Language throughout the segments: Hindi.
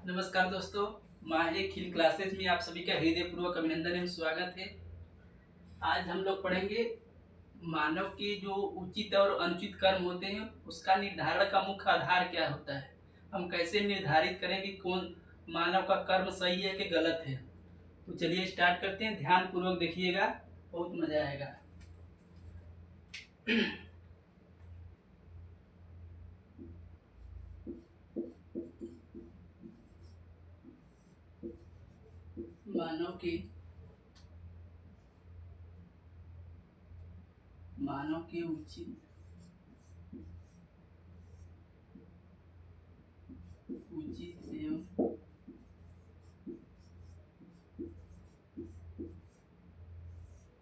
नमस्कार दोस्तों, माहिर खिल क्लासेस में आप सभी का हृदय पूर्वक अभिनंदन एवं स्वागत है। आज हम लोग पढ़ेंगे मानव के जो उचित और अनुचित कर्म होते हैं उसका निर्धारण का मुख्य आधार क्या होता है। हम कैसे निर्धारित करें कि कौन मानव का कर्म सही है कि गलत है। तो चलिए स्टार्ट करते हैं, ध्यान पूर्वक देखिएगा, बहुत मजा आएगा। मानव के उचित एवं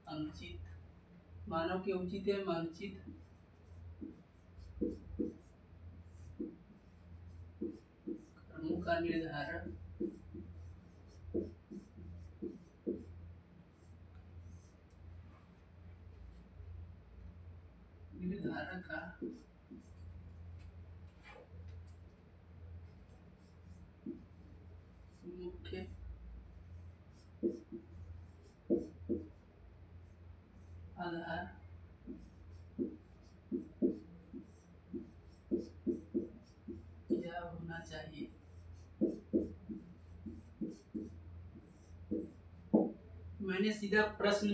अनुचित, मानव के उचित एवं अनुचित कर्मों का निर्धारण का मुख्य आधार क्या होना चाहिए। मैंने सीधा प्रश्न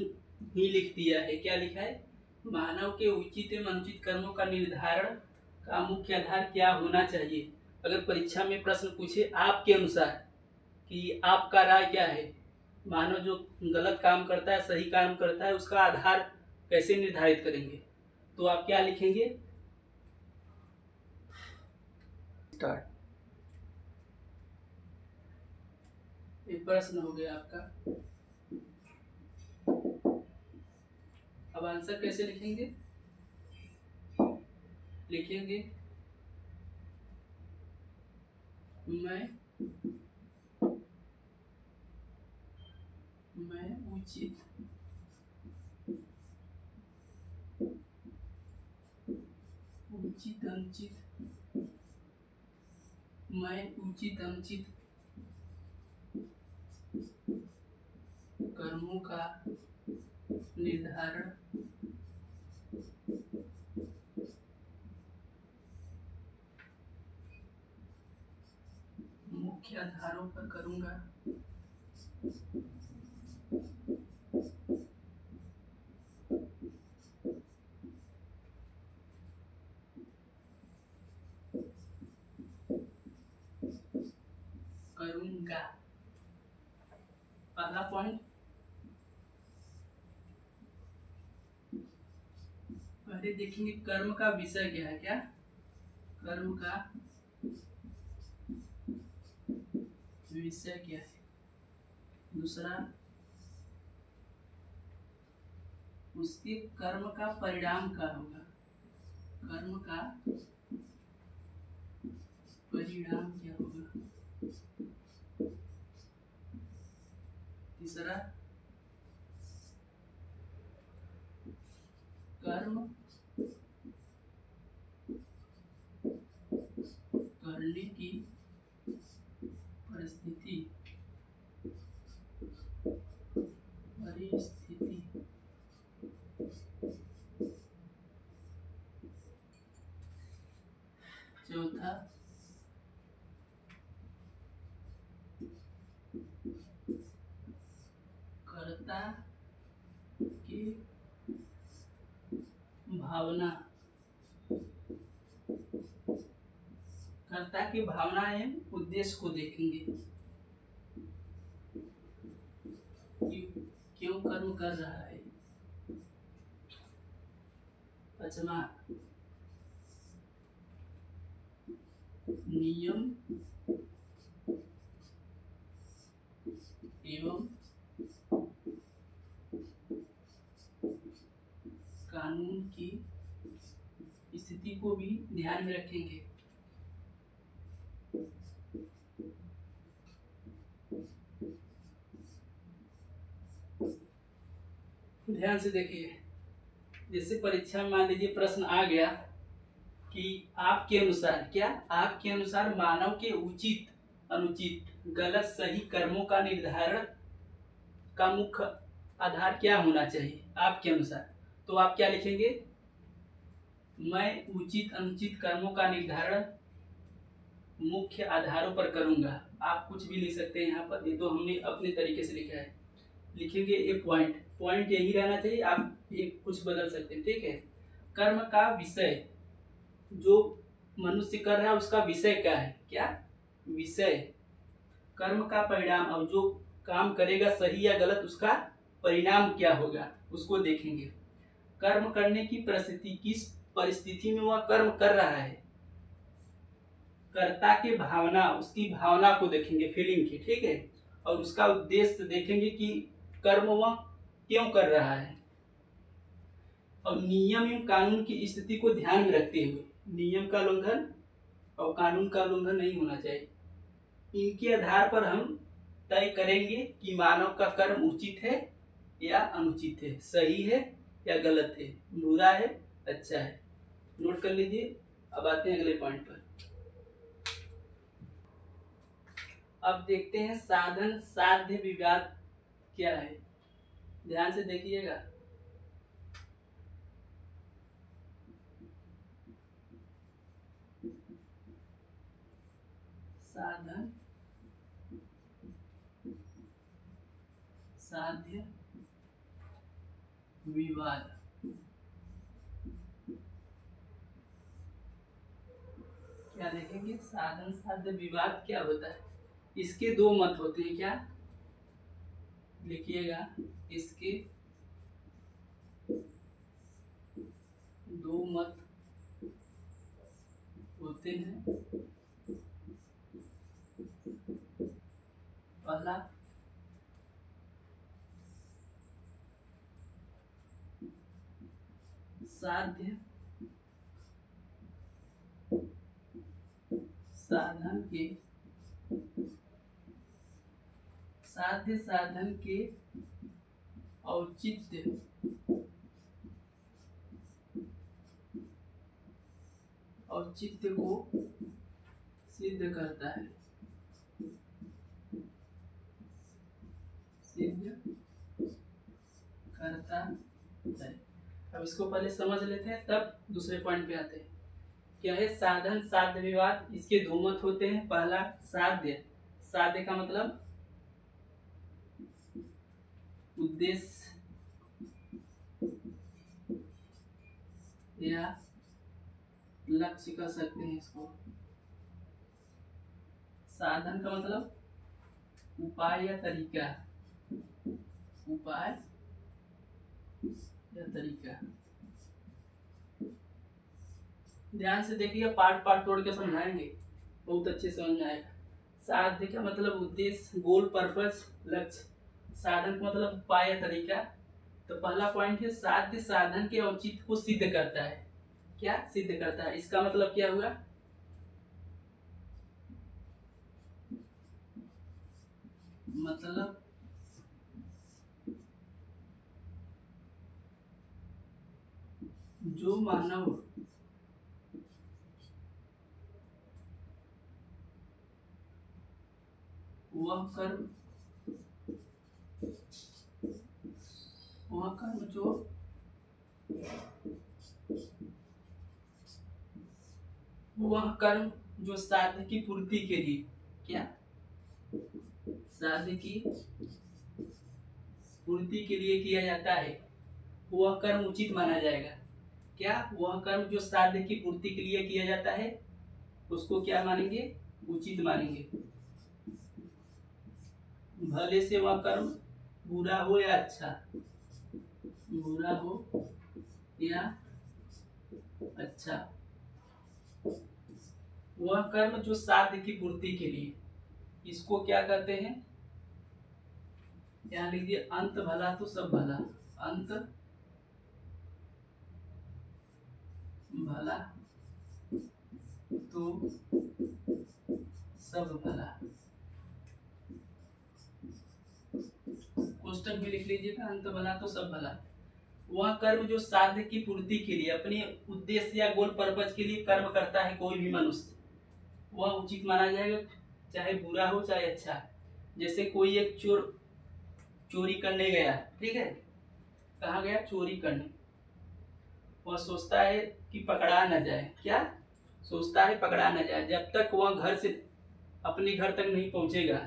ही लिख दिया है। क्या लिखा है? मानव के उचित एवं अनुचित कर्मों का निर्धारण का मुख्य आधार क्या होना चाहिए। अगर परीक्षा में प्रश्न पूछे आपके अनुसार कि आपका राय क्या है, मानव जो गलत काम करता है सही काम करता है उसका आधार कैसे निर्धारित करेंगे, तो आप क्या लिखेंगे? स्टार्ट। ये प्रश्न हो गया आपका। अब आंसर कैसे लिखेंगे? मैं उचित अनुचित कर्मों का निर्धारण मुख्य आधारों पर करूंगा। पहला पॉइंट, पहले देखेंगे कर्म का विषय क्या है। क्या कर्म का विषय क्या है। दूसरा, उसके कर्म का परिणाम क्या होगा। कर्म का परिणाम क्या होगा। तीसरा, कर्म करने की परिस्थिति चौथा, कर्ता की भावना, कर्ता की भावना एवं उद्देश्य को देखेंगे। क्यों कर्म कर रहा है। पांचवा, नियम एवं कानून की स्थिति को भी ध्यान में रखेंगे। ध्यान से देखिए, जैसे परीक्षा में मान लीजिए प्रश्न आ गया कि आपके अनुसार, क्या आपके अनुसार मानव के उचित अनुचित, गलत, सही कर्मों का निर्धारण का मुख्य आधार क्या होना चाहिए आपके अनुसार? तो आप क्या लिखेंगे? मैं उचित अनुचित कर्मों का निर्धारण मुख्य आधारों पर करूंगा। आप कुछ भी लिख सकते हैं यहाँ पर, ये तो हमने अपने तरीके से लिखा है। लिखेंगे ए पॉइंट, पॉइंट यही रहना चाहिए, आप एक कुछ बदल सकते हैं, ठीक है। कर्म का विषय, जो मनुष्य कर रहा है उसका विषय क्या है? क्या विषय? कर्म का परिणाम, और जो काम करेगा सही या गलत उसका परिणाम क्या होगा उसको देखेंगे। कर्म करने की परिस्थिति, किस परिस्थिति में वह कर्म कर रहा है, कर्ता के भावना, उसकी भावना को देखेंगे, फीलिंग की, ठीक है। और उसका उद्देश्य देखेंगे कि कर्म वह क्यों कर रहा है। और नियम एवं कानून की स्थिति को ध्यान में रखते हुए, नियम का उल्लंघन और कानून का उल्लंघन नहीं होना चाहिए। इनके आधार पर हम तय करेंगे कि मानव का कर्म उचित है या अनुचित है, सही है या गलत है, बुरा है अच्छा है। नोट कर लीजिए। अब आते हैं अगले पॉइंट पर। अब देखते हैं साधन साध्य विवाद क्या है। ध्यान से देखिएगा। साधन साध्य विवाद, क्या देखेंगे? साधन साध्य विवाद क्या होता है? इसके दो मत होते हैं। क्या लिखिएगा? इसके दो मत होते हैं। पहला, साध्य साधन के, साध्य साधन के औचित्य औचित्य को सिद्ध करता है, सिद्ध करता है। अब इसको पहले समझ लेते हैं, तब दूसरे पॉइंट पे आते हैं। क्या है साधन साध्य विवाद? इसके दो मत होते हैं। पहला साध्य, साध्य का मतलब उद्देश्य या लक्ष्य कह सकते हैं इसको। साधन का मतलब उपाय या तरीका, उपाय या तरीका। ध्यान से देखिए, पार्ट पार्ट तोड़ के समझाएंगे, बहुत अच्छे से समझ में आएगा। साध्य का मतलब उद्देश्य, गोल, पर्पस, लक्ष्य। साधन का मतलब उपाय या तरीका। तो पहला पॉइंट है साध्य साधन के औचित्य को सिद्ध करता है। क्या सिद्ध करता है? इसका मतलब क्या हुआ? मतलब जो मानव वह कर्म जो साध्य की पूर्ति के लिए, क्या साध्य की पूर्ति के लिए किया जाता है, वह कर्म उचित माना जाएगा। क्या वह कर्म जो साध्य की पूर्ति के लिए किया जाता है उसको क्या मानेंगे? उचित मानेंगे। भले से वह कर्म बुरा हो या अच्छा, बुरा हो या अच्छा, वह कर्म जो साध्य की पूर्ति के लिए, इसको क्या कहते हैं? यहाँ लीजिए, अंत भला तो सब भला, अंत भला तो सब भला। क्वेश्चन भी लिख लीजिएगा, अंत भला तो सब भला। वह कर्म जो साध्य की पूर्ति के लिए, अपने उद्देश्य या गोल पर्पज के लिए कर्म करता है कोई भी मनुष्य, वह उचित माना जाएगा। चाहे बुरा हो चाहे अच्छा। जैसे कोई एक चोर चोरी करने गया, ठीक है, कहाँ गया? चोरी करने। वह सोचता है कि पकड़ा न जाए, क्या सोचता है? पकड़ा न जाए। जब तक वह घर से अपने घर तक नहीं पहुंचेगा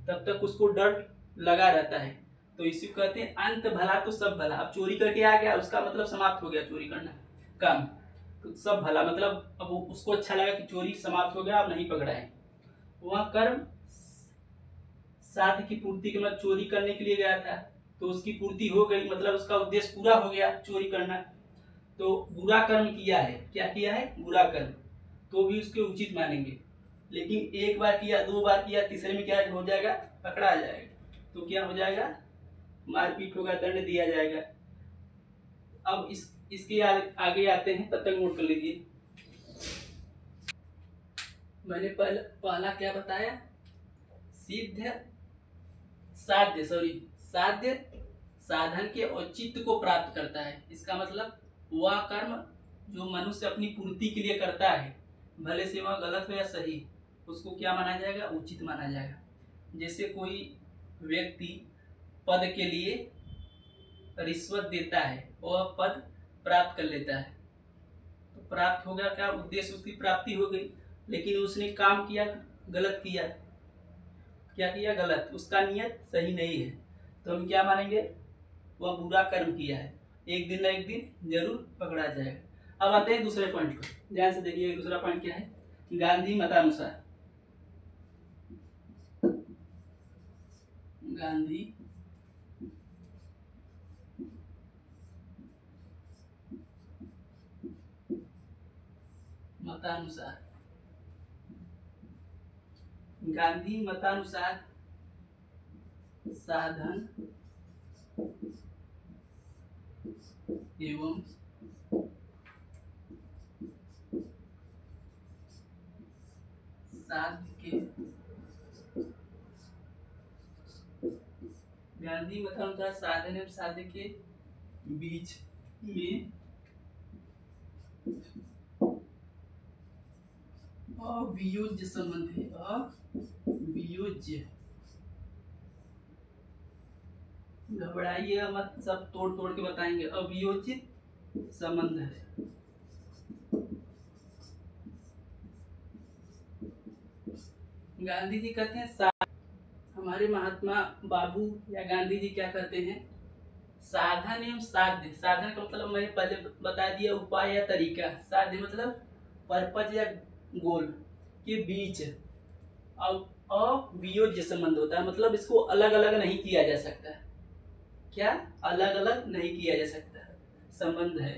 तब तक उसको डर लगा रहता है। तो इसी को कहते हैं अंत भला तो सब भला। अब चोरी करके आ गया, उसका मतलब समाप्त हो गया चोरी करना काम, तो सब भला मतलब अब उसको अच्छा लगा कि चोरी समाप्त हो गया, अब नहीं पकड़ाए। वह कर्म साध की पूर्ति के, मतलब चोरी करने के लिए गया था तो उसकी पूर्ति हो गई, मतलब उसका उद्देश्य पूरा हो गया चोरी करना। तो बुरा कर्म किया है, क्या किया है? बुरा कर्म, तो भी उसके उचित मानेंगे। लेकिन एक बार किया, दो बार किया, तीसरे में क्या हो जाएगा? पकड़ा जाएगा। तो क्या हो जाएगा? मारपीट होगा, दंड दिया जाएगा। अब इसके आगे आते हैं, तब तक नोट कर लीजिए। मैंने पहला क्या बताया? सिद्ध साध्य, साध्य साधन के औचित्य को प्राप्त करता है। इसका मतलब वह कर्म जो मनुष्य अपनी पूर्ति के लिए करता है, भले से वह गलत हो या सही, उसको क्या माना जाएगा? उचित माना जाएगा। जैसे कोई व्यक्ति पद के लिए रिश्वत देता है, वह पद प्राप्त कर लेता है, तो प्राप्त हो गया, क्या उद्देश्य उसकी प्राप्ति हो गई। लेकिन उसने काम किया, गलत किया, क्या किया? गलत, उसका नियत सही नहीं है, तो हम क्या मानेंगे? वह बुरा कर्म किया है, एक दिन न एक दिन जरूर पकड़ा जाएगा। अब आते हैं दूसरे पॉइंट पर, ध्यान से देखिए। दूसरा पॉइंट क्या है? गांधी मतानुसार, गांधी मतानुसार, गांधी मतानुसार साधन एवं साध्य के, गांधी मतानुसार साधन एवं साध्य के बीच में अवियोज्य संबंध है। अवियोज्य, घबराइए मत, सब तोड़ तोड़ के बताएंगे। अवियोजित संबंध है। गांधी जी कहते हैं, हमारे महात्मा बाबू या गांधी जी क्या कहते हैं? साधन एवं साध्य, साधन का मतलब मैंने पहले बता दिया, उपाय या तरीका। साध्य मतलब पर्पज या गोल के बीच अवियोज्य संबंध होता है, मतलब इसको अलग अलग नहीं किया जा सकता। क्या? अलग अलग नहीं किया जा सकता, संबंध है।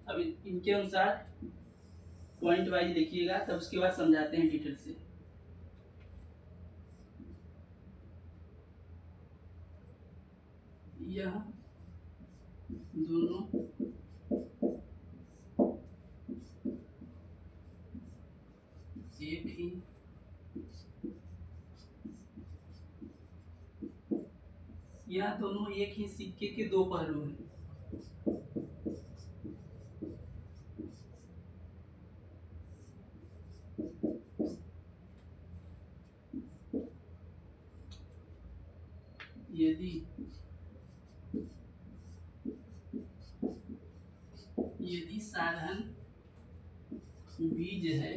अब इनके अनुसार पॉइंट वाइज देखिएगा, तब उसके बाद समझाते हैं डिटेल से। यह दोनों एक ही यह दोनों एक ही सिक्के के दो पहलू हैं। यदि यदि साधन बीज है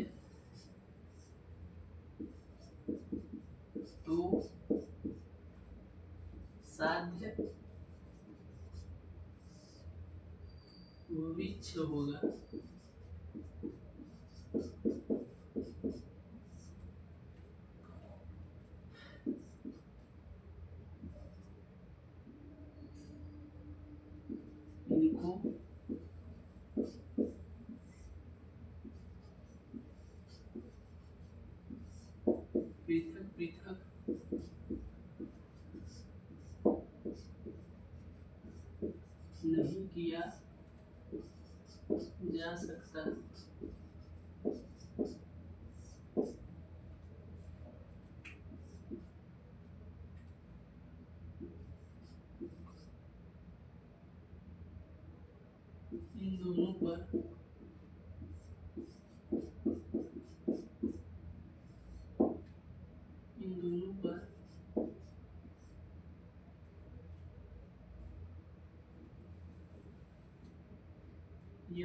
तो साध्य वृक्ष होगा। इनको पृथक पृथक नहीं किया जा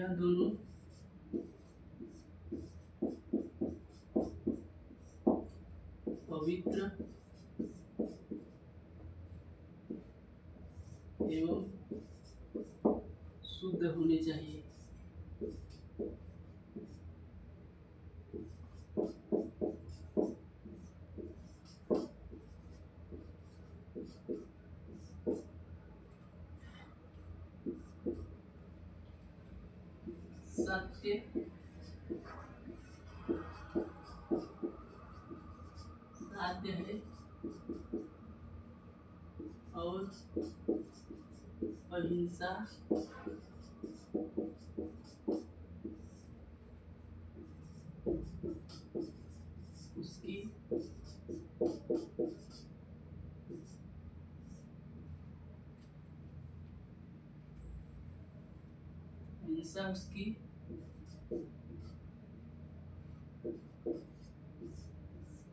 यह दोनों पवित्र एवं शुद्ध होने चाहिए। सत्य साध्य है और अहिंसा उसकी अहिंसा उसकी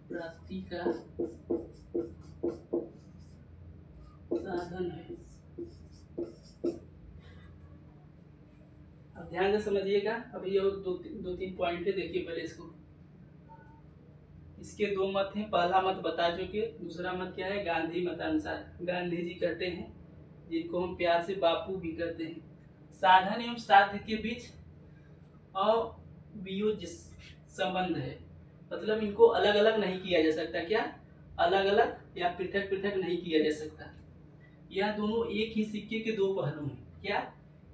प्राप्ति का साधन है। अब ध्यान से समझिएगा। अभी ये दो तीन पॉइंट है, देखिए पहले इसको। इसके दो मत हैं। पहला मत बता चुके, दूसरा मत क्या है? गांधी मतानुसार। गांधी जी कहते हैं, जिनको हम प्यार से बापू भी कहते हैं, साधन एवं साध्य के बीच अवियोज्य संबंध है। मतलब इनको अलग अलग नहीं किया जा सकता। क्या? अलग अलग या पृथक पृथक नहीं किया जा सकता। यह दोनों एक ही सिक्के के दो पहलू हैं। क्या?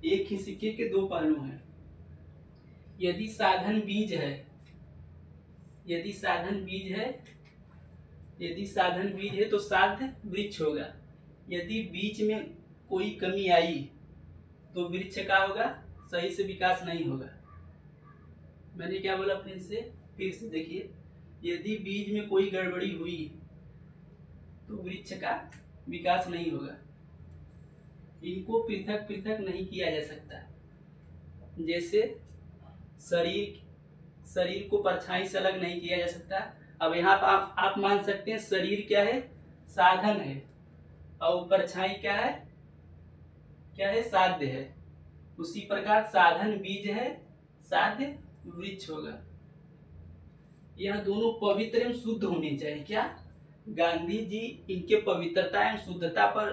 एक ही सिक्के के दो पहलू हैं। यदि साधन बीज है, यदि साधन बीज है तो साध्य वृक्ष होगा। यदि बीज में कोई कमी आई तो वृक्ष का होगा, सही से विकास नहीं होगा। मैंने क्या बोला? फिर से देखिए, यदि बीज में कोई गड़बड़ी हुई तो वृक्ष का विकास नहीं होगा। इनको पृथक पृथक नहीं किया जा सकता। जैसे शरीर को परछाई से अलग नहीं किया जा सकता। अब यहाँ पर आप मान सकते हैं शरीर क्या है? साधन है, और परछाई क्या है? साध्य है। उसी प्रकार साधन बीज है, साध्य वृक्ष होगा। यह दोनों पवित्र एवं शुद्ध होने चाहिए। क्या? गांधी जी इनके पवित्रता एवं शुद्धता पर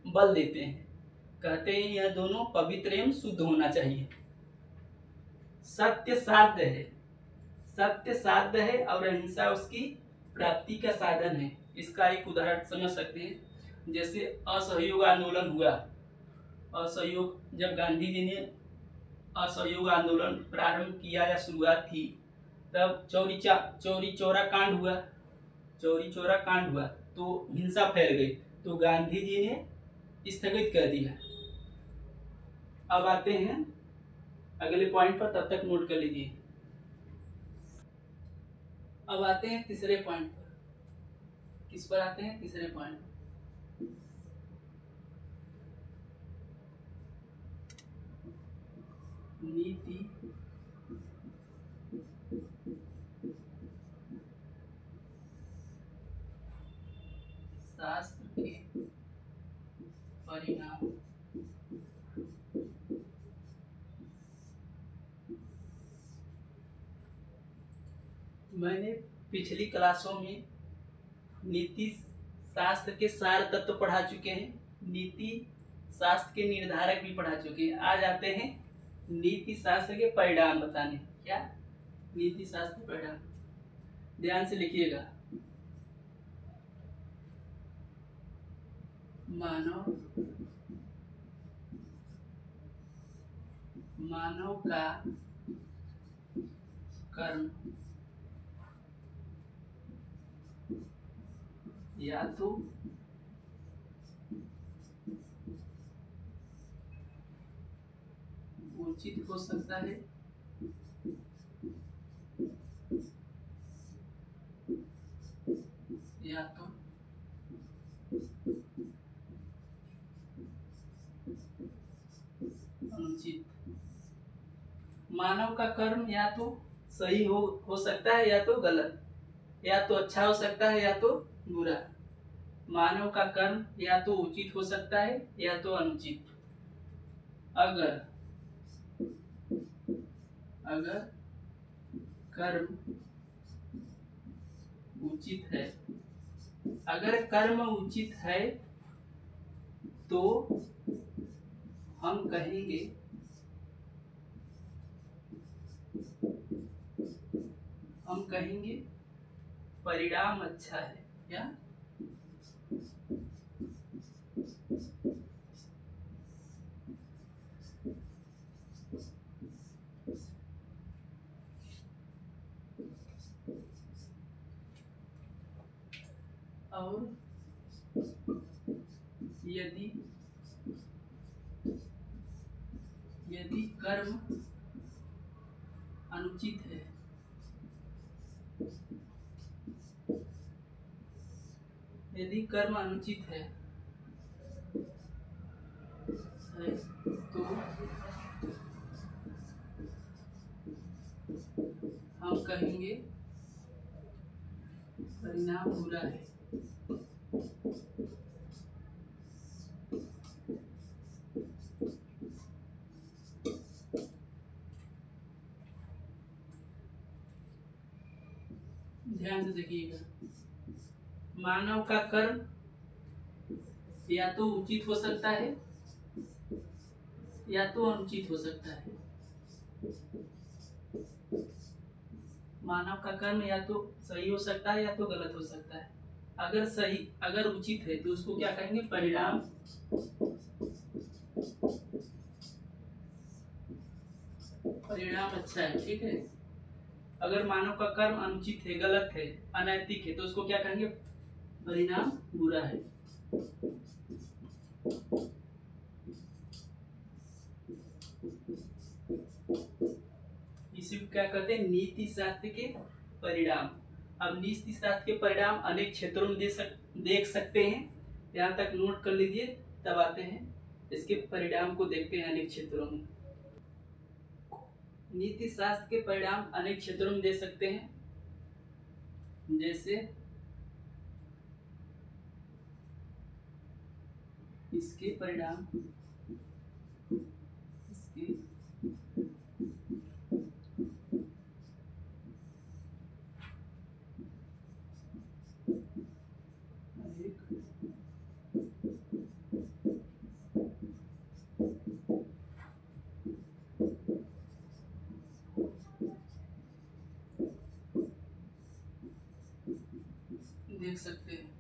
बल देते हैं। कहते हैं यह दोनों पवित्र एवं शुद्ध होना चाहिए। सत्य साध्य है और अहिंसा उसकी प्राप्ति का साधन है। इसका एक उदाहरण समझ सकते हैं। जैसे असहयोग आंदोलन हुआ। असहयोग, जब गांधी जी ने असहयोग आंदोलन प्रारंभ किया या शुरुआत की, तब चौरी चौरा कांड हुआ तो हिंसा फैल गई, तो गांधी जी ने स्थगित कर दिया। अब आते हैं अगले पॉइंट पर, तब तक नोट कर लीजिए। अब आते हैं तीसरे पॉइंट पर। किस पर आते हैं? तीसरे पॉइंट। नीति शास्त्र के परिणाम। मैंने पिछली क्लासों में नीति शास्त्र के सार तत्व पढ़ा चुके हैं, नीति शास्त्र के निर्धारक भी पढ़ा चुके हैं। आज आते हैं नीति शास्त्र के परिणाम बताने। क्या? नीति शास्त्र परिणाम। ध्यान से लिखिएगा। मानव का कर्म या तो उचित हो सकता है या तो अनुचित। मानव का कर्म या तो सही हो सकता है या तो गलत, या तो अच्छा हो सकता है या तो बुरा। मानव का कर्म या तो उचित हो सकता है या तो अनुचित। अगर अगर कर्म उचित है, अगर कर्म उचित है तो हम कहेंगे परिणाम अच्छा है। क्या? और यदि यदि कर्म अनुचित है, यदि कर्म अनुचित है तो हम कहेंगे परिणाम बुरा है। ध्यान से देखिएगा, मानव का कर्म या तो उचित हो सकता है या तो अनुचित हो सकता है। मानव का कर्म या तो सही हो सकता है या तो गलत हो सकता है। अगर उचित है तो उसको क्या कहेंगे? परिणाम अच्छा है। ठीक है। अगर मानव का कर्म अनुचित है, गलत है, अनैतिक है तो उसको क्या कहेंगे? परिणाम बुरा है। इसी को क्या कहते हैं? नीति शास्त्र के परिणाम। अब नीति शास्त्र के परिणाम अनेक क्षेत्रों में देख सकते हैं। यहाँ तक नोट कर लीजिए, तब आते हैं इसके परिणाम को देखते हैं अनेक क्षेत्रों में। नीति शास्त्र के परिणाम अनेक क्षेत्रों में दे सकते हैं, जैसे इसके परिणाम देख सकते हैं।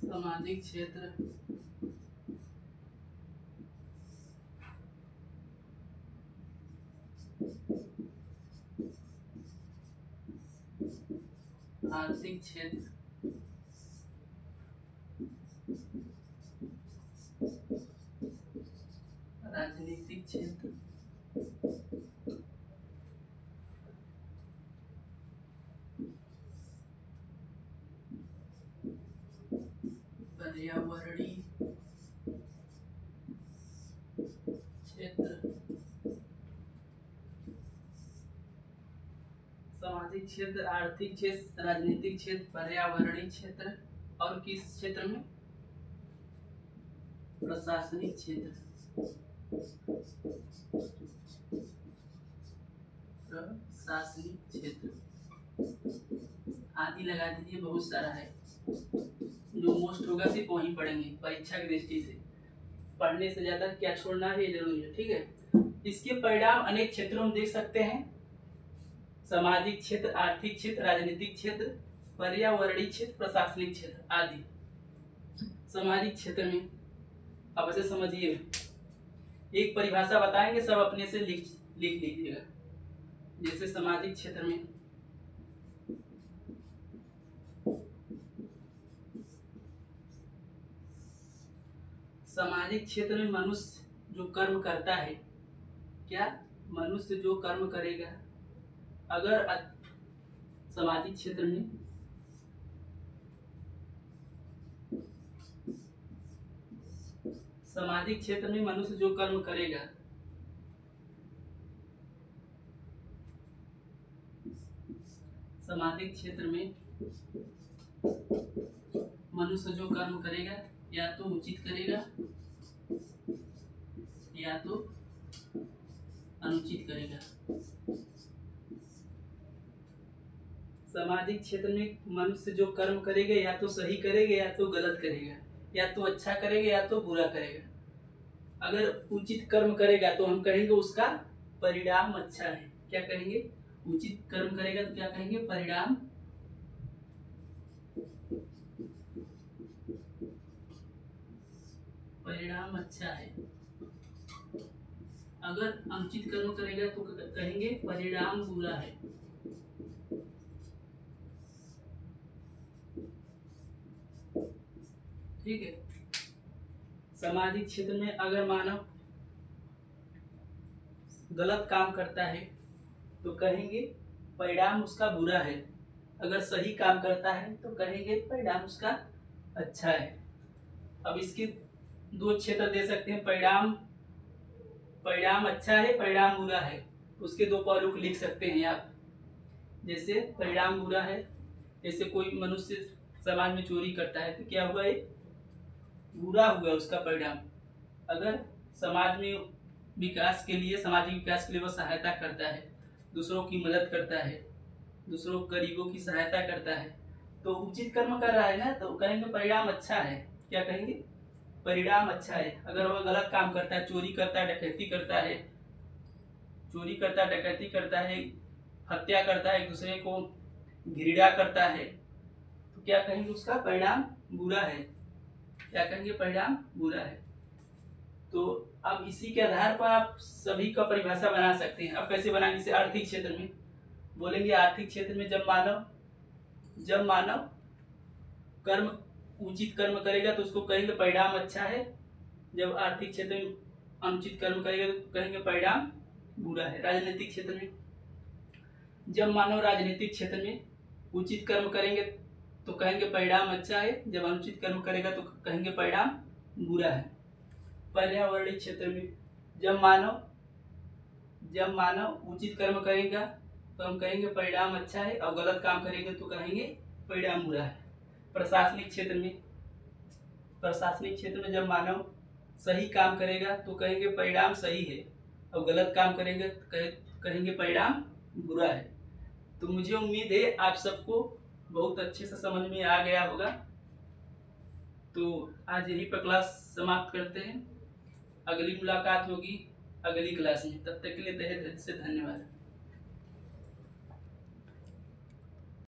सामाजिक क्षेत्र, आर्थिक क्षेत्र, राजनीतिक क्षेत्र, पर्यावरणीय क्षेत्र, सामाजिक क्षेत्र, आर्थिक क्षेत्र, राजनीतिक क्षेत्र, पर्यावरणीय क्षेत्र और किस क्षेत्र में? प्रशासनिक क्षेत्र। प्रशासनिक क्षेत्र आदि लगा दीजिए, बहुत सारा है। जो मोस्ट होगा सिर्फ वही पढ़ेंगे परीक्षा की दृष्टि से। पढ़ने से ज्यादा क्या छोड़ना है ये जरूरी है। ठीक है। इसके परिणाम अनेक क्षेत्रों में देख सकते हैं। सामाजिक क्षेत्र, आर्थिक क्षेत्र, राजनीतिक क्षेत्र, पर्यावरणीय क्षेत्र, प्रशासनिक क्षेत्र आदि। सामाजिक क्षेत्र में अब ऐसे समझिए, एक परिभाषा बताएंगे, सब अपने से लिख लीजिएगा। जैसे सामाजिक क्षेत्र में मनुष्य जो कर्म करता है, क्या? मनुष्य जो कर्म करेगा, अगर सामाजिक क्षेत्र में मनुष्य जो कर्म करेगा सामाजिक क्षेत्र में मनुष्य जो कर्म करेगा या तो उचित करेगा या तो अनुचित करेगा। सामाजिक क्षेत्र में मनुष्य जो कर्म करेगा या तो सही करेगा या तो गलत करेगा, या तो अच्छा करेगा या तो बुरा करेगा। अगर उचित कर्म करेगा तो हम कहेंगे उसका परिणाम अच्छा है। क्या कहेंगे? उचित कर्म करेगा तो क्या कहेंगे? परिणाम अच्छा है। अगर अनुचित कर्म करेगा तो कहेंगे परिणाम बुरा है। ठीक है। सामाजिक क्षेत्र में अगर मानव गलत काम करता है तो कहेंगे परिणाम उसका बुरा है। अगर सही काम करता है तो कहेंगे परिणाम उसका अच्छा है। अब इसके दो क्षेत्र दे सकते हैं, परिणाम अच्छा है, परिणाम बुरा है। उसके दो पहलू लिख सकते हैं आप। जैसे परिणाम बुरा है, जैसे कोई मनुष्य समाज में चोरी करता है तो क्या हुआ? ये बुरा हुआ उसका परिणाम। अगर समाज में विकास के लिए, सामाजिक विकास के लिए वो सहायता करता है, दूसरों की मदद करता है, दूसरों गरीबों की सहायता करता है, तो उचित कर्म कर रहा है ना, तो कहेंगे परिणाम अच्छा है। क्या कहेंगे? परिणाम अच्छा है। अगर वह गलत काम करता है, चोरी करता है, डकैती करता है, हत्या करता है, एक दूसरे को घृणा करता है, तो क्या कहेंगे? उसका परिणाम बुरा है। क्या कहेंगे? परिणाम बुरा है। तो अब इसी के आधार पर आप सभी का परिभाषा बना सकते हैं। अब कैसे बनाएंगे? जैसे आर्थिक क्षेत्र में बोलेंगे, आर्थिक क्षेत्र में जब मानव कर्म उचित कर्म करेगा तो उसको कहेंगे परिणाम अच्छा है। जब आर्थिक क्षेत्र में अनुचित कर्म करेगा तो कहेंगे परिणाम बुरा है। राजनीतिक क्षेत्र में जब मानव राजनीतिक क्षेत्र में उचित कर्म करेंगे तो कहेंगे परिणाम अच्छा है। जब अनुचित कर्म करेगा तो कहेंगे परिणाम बुरा है। पर्यावरणीय क्षेत्र में जब मानव उचित कर्म करेगा तो हम कहेंगे परिणाम अच्छा है, और गलत काम करेगा तो कहेंगे परिणाम बुरा है। प्रशासनिक क्षेत्र में जब मानव सही काम करेगा तो कहेंगे परिणाम सही है, और गलत काम करेंगे तो कहेंगे परिणाम बुरा है। तो मुझे उम्मीद है आप सबको बहुत अच्छे से समझ में आ गया होगा। तो आज यही पर क्लास समाप्त करते हैं। अगली मुलाकात होगी अगली क्लास में। तब तक के लिए तहे दिल से धन्यवाद।